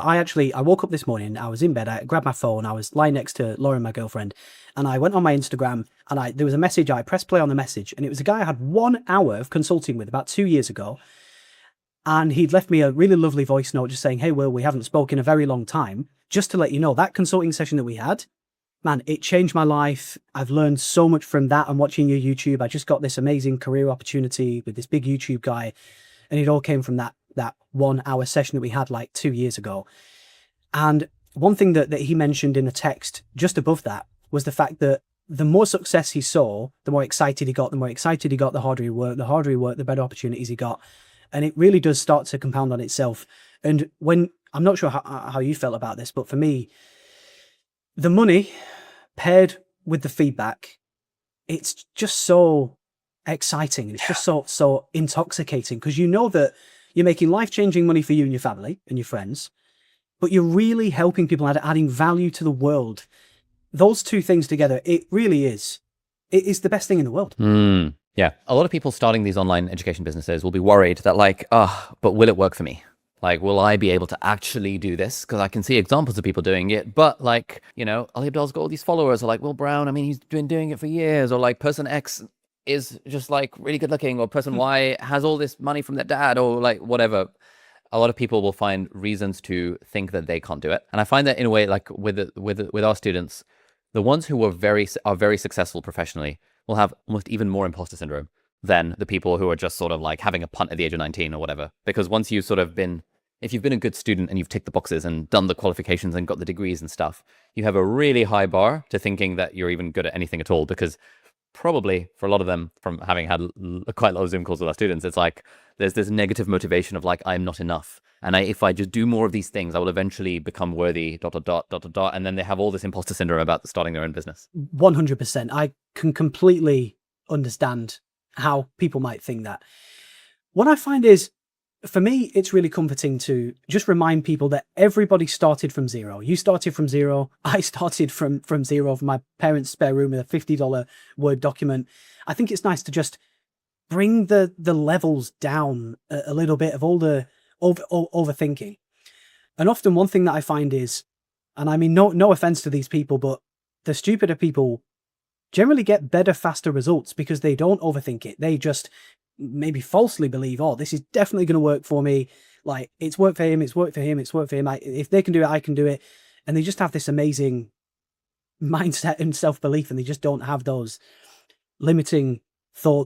I woke up this morning, I was in bed, I grabbed my phone, I was lying next to Lauren, my girlfriend, and I went on my Instagram, and there was a message, I pressed play on the message, and it was a guy I had 1 hour of consulting with about 2 years ago, and he'd left me a really lovely voice note just saying, "Hey, Will, we haven't spoken in a very long time. Just to let you know, that consulting session that we had, man, it changed my life. I've learned so much from that and watching your YouTube. I just got this amazing career opportunity with this big YouTube guy." And it all came from that 1 hour session that we had like 2 years ago. And one thing that he mentioned in the text just above that was the fact that the more success he saw, the more excited he got, the harder he worked, the better opportunities he got. And it really does start to compound on itself. And when, I'm not sure how you felt about this, but for me, the money paired with the feedback, it's just so exciting. It's just so intoxicating, because you know that you're making life-changing money for you and your family and your friends, but you're really helping people and adding value to the world. Those two things together, it really is. It is the best thing in the world. Yeah. A lot of people starting these online education businesses will be worried that like, but will it work for me? Like, will I be able to actually do this? Because I can see examples of people doing it. But like, Ali Abdaal's got all these followers, or like Will Brown, I mean, he's been doing it for years. Or like person X is just like really good looking, or person Y has all this money from their dad, or like whatever. A lot of people will find reasons to think that they can't do it. And I find that in a way, like with our students, the ones who are very successful professionally will have almost even more imposter syndrome than the people who are just sort of like having a punt at the age of 19 or whatever. Because once you've sort of been, if you've been a good student and you've ticked the boxes and done the qualifications and got the degrees and stuff, you have a really high bar to thinking that you're even good at anything at all. Because probably for a lot of them, from having had quite a lot of Zoom calls with our students, it's like there's this negative motivation of like, I'm not enough. And if I just do more of these things, I will eventually become worthy, ... And then they have all this imposter syndrome about starting their own business. 100%. I can completely understand how people might think that. What I find is, for me, it's really comforting to just remind people that everybody started from zero. You started from zero. I started from zero from my parents' spare room with a $50 Word document. I think it's nice to just bring the levels down a little bit of all the overthinking. And often one thing that I find is, and I mean, no offense to these people, but the stupider people generally get better, faster results because they don't overthink it. They just maybe falsely believe, oh, this is definitely going to work for me. Like, it's worked for him, it's worked for him, it's worked for him. If they can do it, I can do it. And they just have this amazing mindset and self-belief, and they just don't have those limiting thoughts